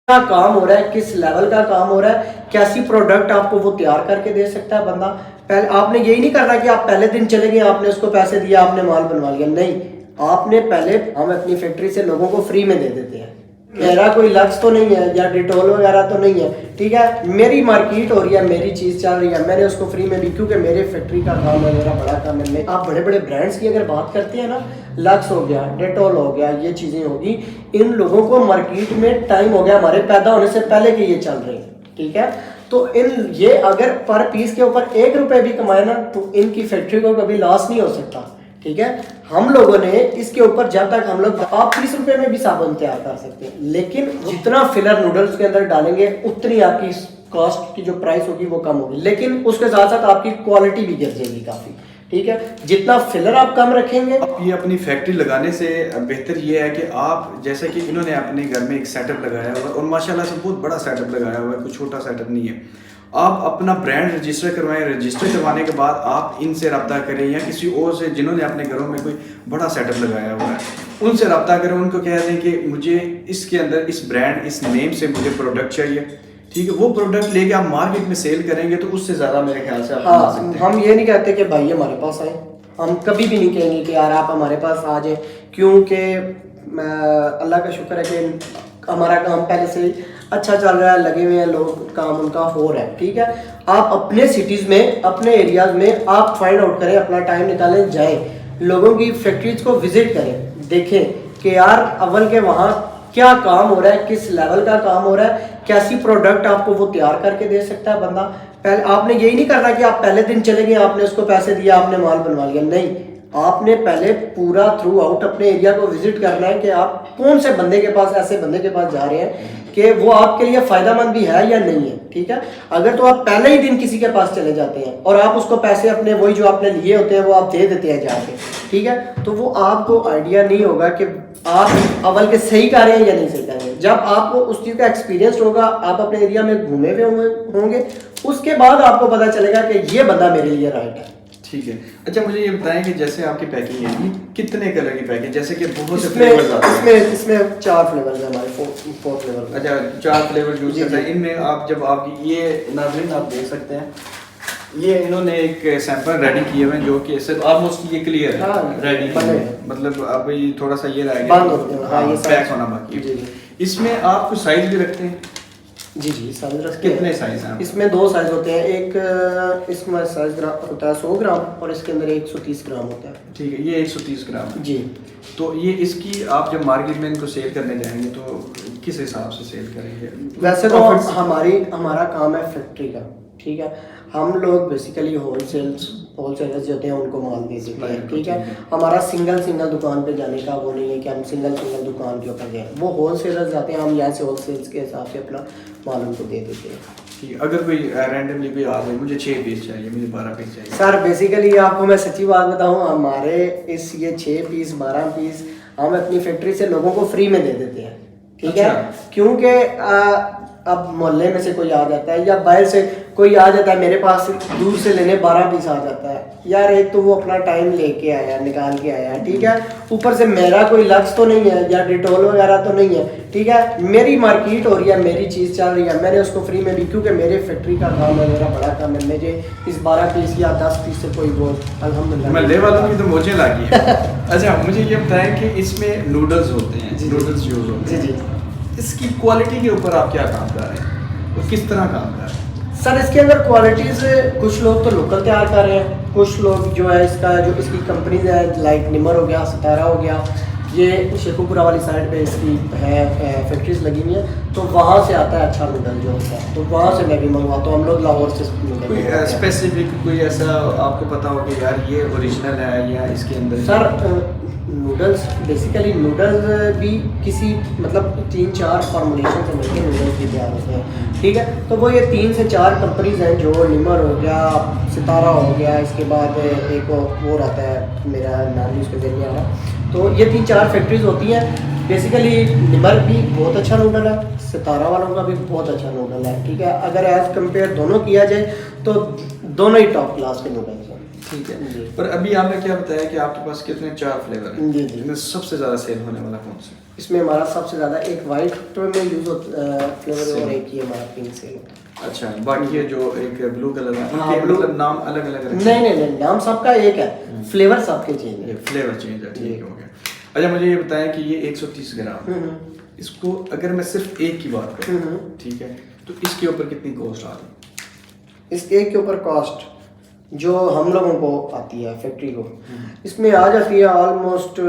क्या काम हो रहा है, किस लेवल का काम हो रहा है, कैसी प्रोडक्ट आपको वो तैयार करके दे सकता है बंदा। पहले आपने यही नहीं करना कि आप पहले दिन चले गए, आपने उसको पैसे दिया, आपने माल बनवा लिया। नहीं, आपने पहले, हम अपनी फैक्ट्री से लोगों को फ्री में दे देते हैं। मेरा कोई लक्ष्य तो नहीं है या डिटोल वगैरह तो नहीं है, ठीक है। मेरी मार्केट हो रही है, मेरी चीज़ चल रही है, मैंने उसको फ्री में दी क्योंकि मेरे फैक्ट्री का काम है, मेरा बड़ा काम है। आप बड़े बड़े ब्रांड्स की अगर बात करते हैं ना, लक्स हो गया, डेटोल हो गया, ये चीज़ें होगी, इन लोगों को मार्केट में टाइम हो गया, हमारे पैदा होने से पहले के ये चल रहे हैं, ठीक है। तो इन ये अगर पर पीस के ऊपर 1 रुपये भी कमाए ना, तो इनकी फैक्ट्री को कभी लॉस नहीं हो सकता, ठीक है। हम लोगों ने इसके ऊपर, जब तक हम लोग, आप 30 रुपए में भी साबुन तैयार कर सकते हैं, लेकिन जितना फिलर नूडल्स के अंदर डालेंगे उतनी आपकी कॉस्ट की जो प्राइस होगी वो कम होगी, लेकिन उसके साथ साथ आपकी क्वालिटी भी गिर जाएगी काफी, ठीक है। जितना फिलर आप कम रखेंगे। ये अपनी फैक्ट्री लगाने से बेहतर ये है कि आप, जैसे कि इन्होंने अपने घर में एक सेटअप लगाया हुआ है और माशाल्लाह से बहुत बड़ा सेटअप लगाया हुआ है, कोई छोटा सेटअप नहीं है। आप अपना ब्रांड रजिस्टर करवाएं, रजिस्टर करवाने के बाद आप इनसे रब्ता करें या किसी और से जिन्होंने अपने घरों में कोई बड़ा सेटअप लगाया हुआ है, उनसे रब्ता करें, उनको कह दें कि मुझे इसके अंदर इस ब्रांड, इस नेम से मुझे प्रोडक्ट चाहिए, ठीक है। वो प्रोडक्ट लेके आप मार्केट में सेल करेंगे तो उससे ज़्यादा मेरे ख्याल से आप कमा सकते हैं। हम ये नहीं कहते कि भाई हमारे पास आए, हम कभी भी नहीं कहेंगे कि यार आप हमारे पास आ जाए, क्योंकि अल्लाह का शुक्र है कि हमारा काम पहले से अच्छा चल रहा है, लगे हुए हैं लोग, काम उनका हो रहा है, ठीक है। आप अपने सिटीज़ में, अपने एरियाज़ में आप फाइंड आउट करें, अपना टाइम निकालें, जाएं, लोगों की फैक्ट्रीज को विजिट करें, देखें कि यार अव्वल के वहाँ क्या काम हो रहा है, किस लेवल का काम हो रहा है, कैसी प्रोडक्ट आपको वो तैयार करके दे सकता है बंदा। पहले आपने यही नहीं करना कि आप पहले दिन चले गए, आपने उसको पैसे दिया, आपने माल बनवा लिया। नहीं, आपने पहले पूरा थ्रू आउट अपने एरिया को विजिट करना है कि आप कौन से बंदे के पास, ऐसे बंदे के पास जा रहे हैं कि वो आपके लिए फायदेमंद भी है या नहीं है, ठीक है। अगर तो आप पहले ही दिन किसी के पास चले जाते हैं और आप उसको पैसे अपने वही जो आपने लिए होते हैं वो आप दे देते हैं जाके, ठीक है, तो वो आपको आइडिया नहीं होगा कि आप अव्वल के सही कर रहे हैं या नहीं सही कर रहे हैं। जब आपको उस चीज़ का एक्सपीरियंस होगा, आप अपने एरिया में घूमे हुए होंगे, उसके बाद आपको पता चलेगा कि ये बंदा मेरे लिए राइट है, ठीक है। अच्छा, मुझे ये बताएं कि जैसे आपकी पैकिंग है, ये कितने कलर की पैकिंग, जैसे कि बहुत से फ्लेवर्स आते हैं। इसमें 4 फ्लेवर्स हैं हमारे, 4 फ्लेवर। अच्छा, 4 फ्लेवर यूज करते हैं। इनमें आप, जब आपकी ये नाज़रीन आप देख सकते हैं, ये इन्होंने एक सैंपल रेडी किए हुए हैं जो कि ऑलमोस्ट ये क्लियर है, रेडी है, मतलब अब ये थोड़ा सा ये रह गया, पैक होना बाकी है। इसमें आप कुछ साइज भी रखते हैं? जी साइज रखते हैं। कितने साइज हैं? इसमें 2 साइज होते हैं, एक इसमें साइज होता है 100 ग्राम और इसके अंदर 130 ग्राम होता है, ठीक है। ये 130 ग्राम है जी। तो ये इसकी आप जब मार्केट में इनको सेल करने जाएंगे तो किस हिसाब से सेल करेंगे? वैसे तो हमारा काम है फैक्ट्री का, ठीक है। हम लोग बेसिकली होलसेलर्स जो होते हैं उनको माल दे देते हैं, ठीक है। हमारा सिंगल दुकान पे जाने का वो नहीं है कि हम सिंगल दुकान के ऊपर जाएं, वो होलसेलर्स जाते हैं, हम यहाँ से होलसेल्स के हिसाब से अपना माल उनको दे देते हैं, ठीक है। अगर कोई रैंडमली कोई आ जाए, मुझे 6 पीस चाहिए, मुझे 12 पीस चाहिए। सर बेसिकली आपको मैं सच्ची बात बताऊँ, हमारे ये 6 पीस 12 पीस हम अपनी फैक्ट्री से लोगों को फ्री में दे देते हैं, ठीक है। क्योंकि अब मोहल्ले में से कोई आ जाता है या बाहर से कोई आ जाता है, मेरे पास दूर से लेने 12 पीस आ जाता है, यार एक तो वो अपना टाइम लेके आया, निकाल के आया, ठीक है। ऊपर से मेरा कोई लक्ष्य तो नहीं है या डिटोल वगैरह तो नहीं है, ठीक है। मेरी मार्केट हो रही है, मेरी चीज़ चल रही है, मैंने उसको फ्री में दी क्योंकि मेरे फैक्ट्री का काम है, मेरा बड़ा काम है। मुझे इस 12 पीस या 10 पीस से कोई वो अल्हम्दुलिल्लाह महल्ले वालों की तो मुझे लगी है। अच्छा, मुझे ये बताएं कि इसमें नूडल्स होते हैं, नूडल्स यूज होते हैं, जी। इसकी क्वालिटी के ऊपर आप क्या काम कर रहे हैं और किस तरह काम कर रहे हैं? सर इसके अंदर क्वालिटीज़, कुछ लोग तो लोकल तैयार कर रहे हैं, कुछ लोग जो है इसकी कंपनीज है, लाइक निमर हो गया, सितारा हो गया, ये शेखुपुरा वाली साइड पे इसकी है फैक्ट्रीज लगी हुई है, तो वहाँ से आता है अच्छा नूडल जो होता है, तो वहाँ से मैं भी मंगवाता हूँ। हम लोग लाहौर से कोई स्पेसिफिक कोई ऐसा आपको पता हो कि यार ये ओरिजिनल है या इसके अंदर? सर नूडल्स बेसिकली नूडल्स भी किसी मतलब 3-4 फॉर्मुलेशन से मिलकर नूडल्स भी तैयार होते हैं, ठीक है। तो वो ये 3 से 4 कंपनीज हैं, जो निमर हो गया, सितारा हो गया, इसके बाद एक और आता है, मेरा नाम भी उसके जरिए आ रहा, तो ये 3-4 फैक्ट्रीज होती हैं। बेसिकली निमर भी बहुत अच्छा नूडल है, सितारा वालों का भी बहुत अच्छा नूडल है, ठीक है। अगर एज कम्पेयर दोनों किया जाए तो दोनों ही टॉप क्लास के नूडल्स हैं, ठीक है। पर अभी आपने क्या बताया कि आपके पास कितने 4 फ्लेवर हैं, जी। इनमें सबसे ज़्यादा सेल होने वाला कौन सा? इसमें हमारा सबसे ज़्यादा एक वाइट में यूज़ होता फ्लेवर और एक ही हमारा पिंक सेल होता है। अच्छा, बाकी ये जो एक ब्लू कलर है हाँ, उनके blue- मतलब नाम अलग अलग नहीं, नाम सबका एक है, फ्लेवर सबके चेंज है। ये फ्लेवर चेंज है, ठीक हो गया। अच्छा, मुझे ये बताएं कि ये 130 ग्राम इसको अगर मैं सिर्फ एक की बात करूँ, ठीक है, तो इसके ऊपर कितनी कॉस्ट आ रही? इस एक के ऊपर कॉस्ट जो हम लोगों को आती है फैक्ट्री को, इसमें आ जाती है ऑलमोस्ट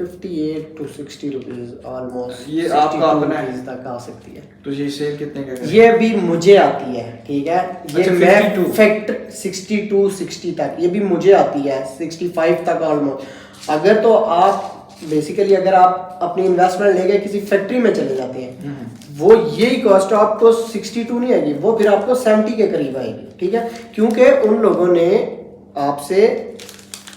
58 to 60 रुपीज़ ऑलमोस्ट। ये आपका अपना है? तक आ सकती है। तो ये सेल कितने का करें? ये भी मुझे आती है, ठीक है, ये अच्छा, मैं 52 फैक्ट 62 60 तक ये भी मुझे आती है, 65 तक ऑलमोस्ट। अगर तो आप बेसिकली अगर आप अपनी इन्वेस्टमेंट लेके किसी फैक्ट्री में चले जाते हैं, वो यही कॉस्ट आपको 62 नहीं आएगी, वो फिर आपको 70 के करीब आएगी, ठीक है, क्योंकि उन लोगों ने आपसे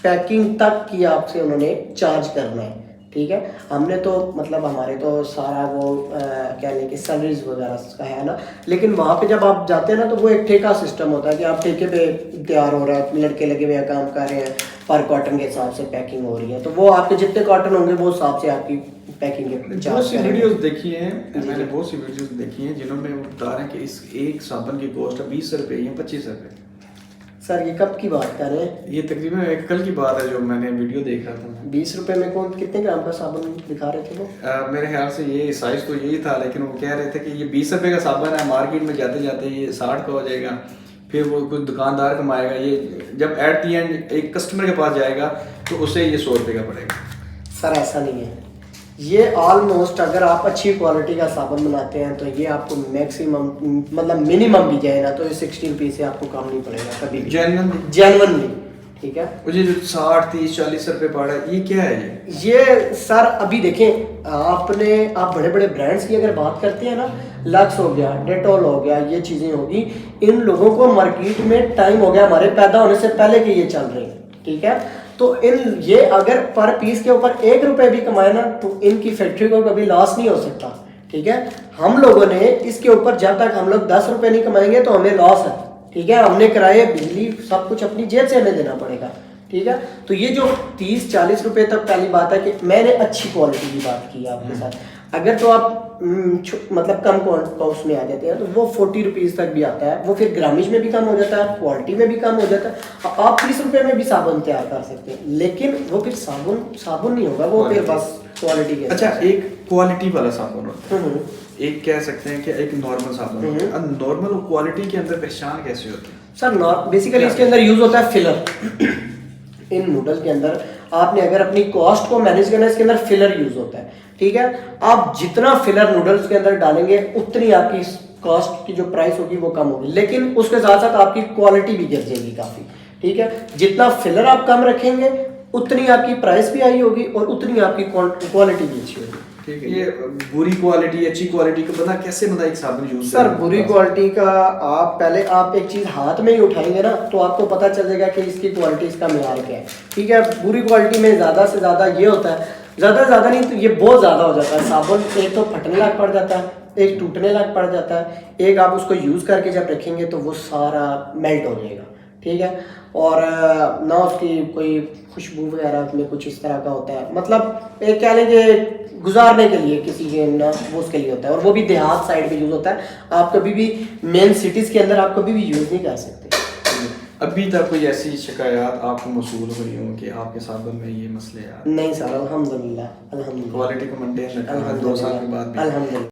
पैकिंग तक की आपसे उन्होंने चार्ज करना है, ठीक है। हमने तो मतलब हमारे तो सारा वो क्या लें कि सैलरीज वगैरह का है ना, लेकिन वहाँ पे जब आप जाते हैं ना तो वो एक ठेका सिस्टम होता है कि आप ठेके पे तैयार हो रहा है, लड़के लगे हुए हैं, काम कर रहे हैं, पर कॉटन के हिसाब से पैकिंग हो रही है, तो वो आपके जितने कॉटन होंगे वो हिसाब से आपकी पैकिंग के बहुत सी वीडियोस देखी हैं मैंने, बहुत सी वीडियोस देखी हैं जिन्होंने वो बता रहे हैं कि इस एक साबुन की कॉस्ट है 20 रुपये या 25 रुपये। सर ये कब की बात कर रहे हैं? ये तकरीबन एक कल की बात है जो मैंने वीडियो देख रहा था। 20 रुपए में कौन कितने ग्राम का साबुन दिखा रहे थे वो? मेरे ख्याल से ये साइज तो यही था, लेकिन वो कह रहे थे कि ये 20 रुपये का साबुन है, मार्केट में जाते जाते ये 60 का हो जाएगा, फिर वो कुछ दुकानदार कमाएगा, ये जब एट दी एंड एक कस्टमर के पास जाएगा तो उसे ये 100 रुपये का पड़ेगा। सर ऐसा नहीं है, ये ऑलमोस्ट अगर आप अच्छी क्वालिटी का साबुन बनाते हैं तो ये आपको मैक्सिमम मतलब मिनिमम भी जाए ना तो ये 60 रुपये से आपको कम नहीं पड़ेगा कभी भी, जेन्युइनली, ठीक है। मुझे जो 60 30 40 रुपये पड़ा है, ये क्या है? ये सर अभी देखें आप बड़े बड़े ब्रांड्स की अगर बात करते हैं ना, लक्स हो गया, डेटॉल हो गया, ये चीज़ें होगी, इन लोगों को मार्केट में टाइम हो गया हमारे पैदा होने से पहले के ये चल रहे हैं, ठीक है। तो ये अगर पर पीस के ऊपर 1 रुपये भी कमाए ना तो इनकी फैक्ट्री को कभी लॉस नहीं हो सकता, ठीक है। हम लोगों ने इसके ऊपर जब तक हम लोग 10 रुपये नहीं कमाएंगे तो हमें लॉस है, ठीक है। हमने किराए, बिजली, सब कुछ अपनी जेब से हमें देना पड़ेगा, ठीक है। तो ये जो 30-40 रुपये तक पहली बात है कि मैंने अच्छी क्वालिटी की बात की आपके साथ। अगर तो आप मतलब कम कॉस्ट में आ जाते हैं तो वो 40 रुपीज़ तक भी आता है, वो फिर ग्रामेज में भी कम हो जाता है, क्वालिटी में भी कम हो जाता है। आप 30 रुपये में भी साबुन तैयार कर सकते हैं, लेकिन वो फिर साबुन नहीं होगा, वो फिर बस क्वालिटी के। अच्छा, एक क्वालिटी वाला साबुन होता है, एक कह सकते हैं कि एक नॉर्मल साबुन होता है। नॉर्मल और क्वालिटी के अंदर पहचान कैसे होती है? सर बेसिकली इसके अंदर यूज होता है फिलर। इन नूडल के अंदर आपने अगर अपनी कॉस्ट को मैनेज करना है, इसके अंदर फिलर यूज होता है, ठीक है। आप जितना फिलर नूडल्स के अंदर डालेंगे उतनी आपकी कॉस्ट की जो प्राइस होगी वो कम होगी, लेकिन उसके साथ साथ आपकी क्वालिटी भी गिर जाएगी काफ़ी, ठीक है। जितना फिलर आप कम रखेंगे उतनी आपकी प्राइस भी हाई होगी और उतनी आपकी क्वालिटी भी अच्छी होगी, ठीक है। ये बुरी क्वालिटी अच्छी क्वालिटी को बता कैसे एक साबुन यूज? सर बुरी क्वालिटी का आप पहले आप एक चीज़ हाथ में ही उठाएंगे ना तो आपको पता चल जाएगा कि इसकी क्वालिटी, इसका मेयार क्या है, ठीक है। बुरी क्वालिटी में ज़्यादा से ज़्यादा ये होता है, ज़्यादा नहीं तो ये बहुत ज़्यादा हो जाता है साबुन, एक तो फटने लग पड़ जाता है, एक टूटने लग पड़ जाता है, एक आप उसको यूज़ करके जब रखेंगे तो वो सारा मेल्ट हो जाएगा, ठीक है। और ना उसकी कोई खुशबू वगैरह में कुछ इस तरह का होता है, मतलब एक कह लें कि गुजारने के लिए किसी के ना वो उसके लिए होता है, और वो भी देहात साइड पे यूज़ होता है। आप कभी भी मेन सिटीज़ के अंदर आप कभी भी यूज़ नहीं कर सकते। अभी तक कोई ऐसी शिकायत आपको मसूल हुई हो कि आपके साबुन में ये मसले आ? नहीं सर, अल्हम्दुलिल्लाह क्वालिटी को मेंटेन रखा है 2 साल के बाद भी। अल्हम्दुलिल्लाह।